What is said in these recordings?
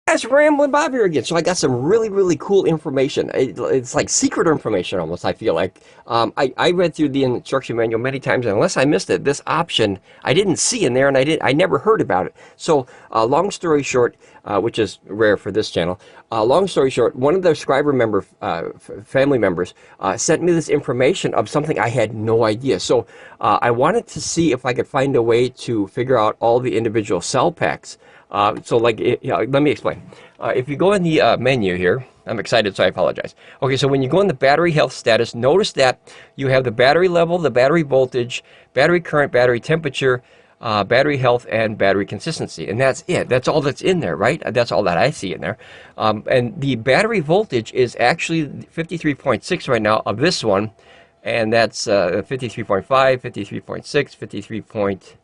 Guys, Ramblin Bob here again. So I got some really cool information. It's like secret information almost, I feel like. I read through the instruction manual many times, and unless I missed it, this option I didn't see in there, and I never heard about it. So long story short, which is rare for this channel, long story short, one of the subscriber family members sent me this information of something I had no idea. So I wanted to see if I could find a way to figure out all the individual cell packs. Let me explain. If you go in the menu here, I'm excited, so I apologize. Okay, so when you go in the battery health status, notice that you have the battery level, the battery voltage, battery current, battery temperature, battery health, and battery consistency. And that's it. That's all that's in there, right? That's all that I see in there. And the battery voltage is actually 53.6 right now of this one, and that's 53.5, 53.6, 53.6,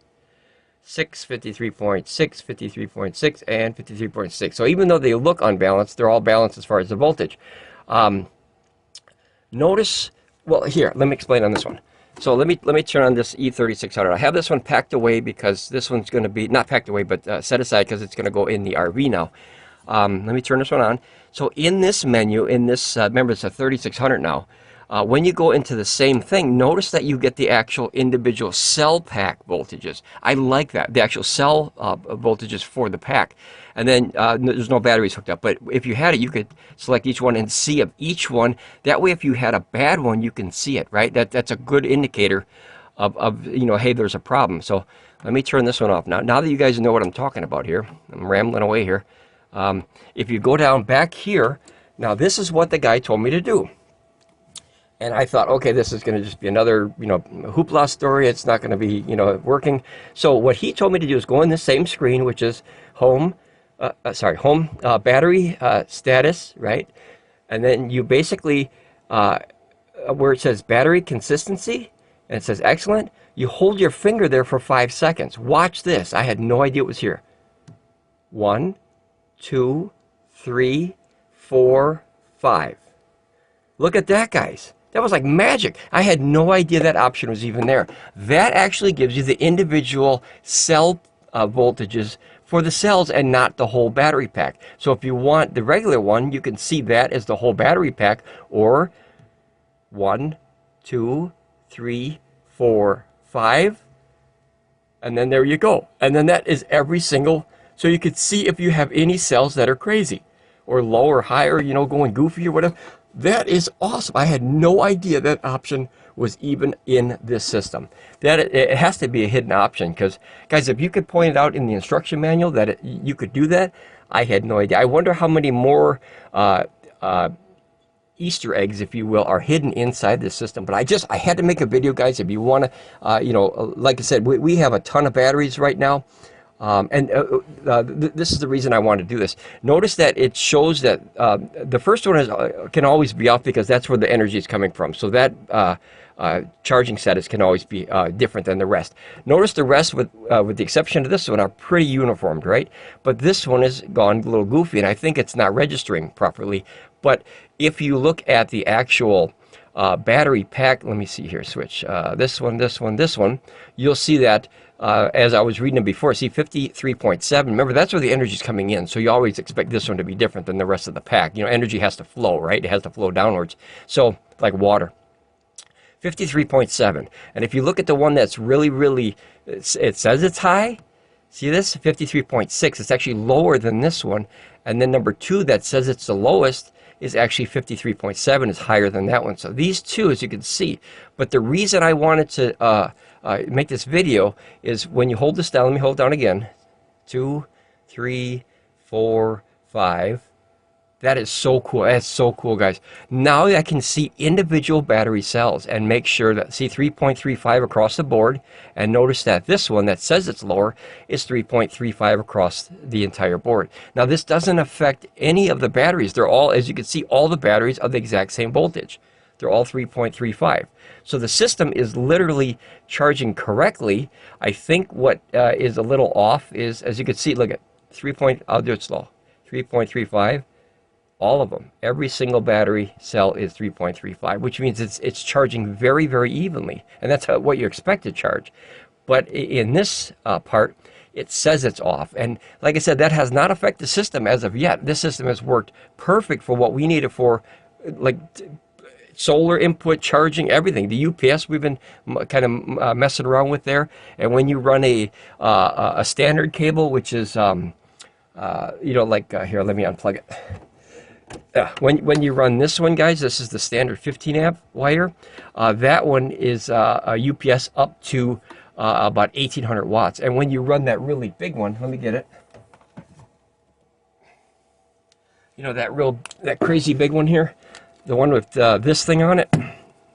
53.6, 53.6, and 53.6. So even though they look unbalanced, they're all balanced as far as the voltage. Notice, well, here, let me explain on this one. So let me turn on this E3600. I have this one packed away because this one's going to be, not packed away, but set aside because it's going to go in the RV now. Let me turn this one on. So in this menu, in this, remember it's a 3600 now, when you go into the same thing, notice that you get the actual individual cell pack voltages. I like that, the actual cell voltages for the pack. And then there's no batteries hooked up, but if you had it, you could select each one and see of each one. That way, if you had a bad one, you can see it, right? That's a good indicator of you know, hey, there's a problem. So let me turn this one off. Now that you guys know what I'm talking about here, I'm rambling away here. If you go down back here, now this is what the guy told me to do. And I thought, okay, this is going to just be another, you know, hoopla story. It's not going to be, you know, working. So what he told me to do is go in the same screen, which is home, battery status, right? And then you basically, where it says battery consistency, and it says excellent, you hold your finger there for 5 seconds. Watch this. I had no idea it was here. 1, 2, 3, 4, 5. Look at that, guys. That was like magic. I had no idea that option was even there. That actually gives you the individual cell voltages for the cells and not the whole battery pack. So if you want the regular one, you can see that as the whole battery pack, or 1, 2, 3, 4, 5, and then there you go. And then that is every single, so you could see if you have any cells that are crazy or low or higher, you know, going goofy or whatever. That is awesome. I had no idea that option was even in this system. It has to be a hidden option, because, guys, if you could point it out in the instruction manual that you could do that, I had no idea. I wonder how many more Easter eggs, if you will, are hidden inside this system. But I had to make a video, guys. If you want to, you know, like I said, we have a ton of batteries right now. This is the reason I want to do this. Notice that it shows that the first one can always be off, because that's where the energy is coming from. So that charging status can always be different than the rest. Notice the rest, with the exception of this one, are pretty uniformed, right? But this one has gone a little goofy, and I think it's not registering properly. But if you look at the actual battery pack, let me see here, switch this one, you'll see that as I was reading it before, see 53.7, remember that's where the energy is coming in, so you always expect this one to be different than the rest of the pack. You know, energy has to flow, right? It has to flow downwards, so like water. 53.7, and if you look at the one that's really, it says it's high, see this, 53.6, it's actually lower than this one, and then number 2 that says it's the lowest is actually 53.7, is higher than that one. So these two, as you can see, but the reason I wanted to make this video is when you hold this down, let me hold it down again, 2, 3, 4, 5, that is so cool. That's so cool, guys. Now I can see individual battery cells and make sure that, see 3.35 across the board, and notice that this one that says it's lower is 3.35 across the entire board. Now this doesn't affect any of the batteries. They're all, as you can see, all the batteries are the exact same voltage. They're all 3.35. So the system is literally charging correctly. I think what is a little off is, as you can see, look at I'll do it slow, 3.35. All of them, every single battery cell is 3.35, which means it's charging very evenly, and that's what you expect to charge. But in this part, it says it's off. And like I said, that has not affected the system as of yet. This system has worked perfect for what we need it for, like solar input, charging, everything. The UPS we've been kind of messing around with there. And when you run a standard cable, which is, you know, like here, let me unplug it. When you run this one, guys, this is the standard 15 amp wire. That one is a UPS up to about 1800 watts. And when you run that really big one, let me get it. You know, that crazy big one here, the one with this thing on it,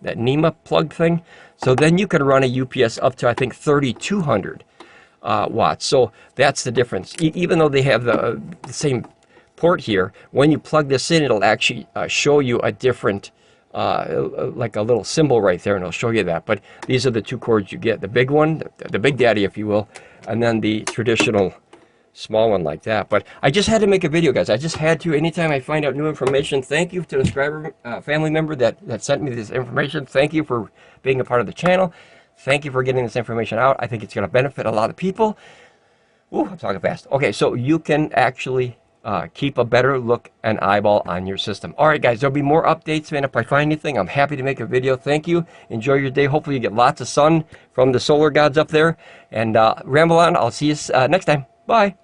that NEMA plug thing. So then you can run a UPS up to, I think, 3200 watts. So that's the difference. Even though they have the same port here, when you plug this in, it'll actually show you a different, like a little symbol right there, and it'll show you that. But these are the two cords you get: the big one, the big daddy, if you will, and then the traditional small one like that. But I just had to make a video, guys. I just had to. Anytime I find out new information, thank you to the subscriber family member that sent me this information. Thank you for being a part of the channel. Thank you for getting this information out. I think it's going to benefit a lot of people. Ooh, I'm talking fast. Okay, so you can actually keep a better look and eyeball on your system. All right, guys, there'll be more updates, man. If I find anything, I'm happy to make a video. Thank you. Enjoy your day. Hopefully you get lots of sun from the solar gods up there. And ramble on. I'll see you next time. Bye.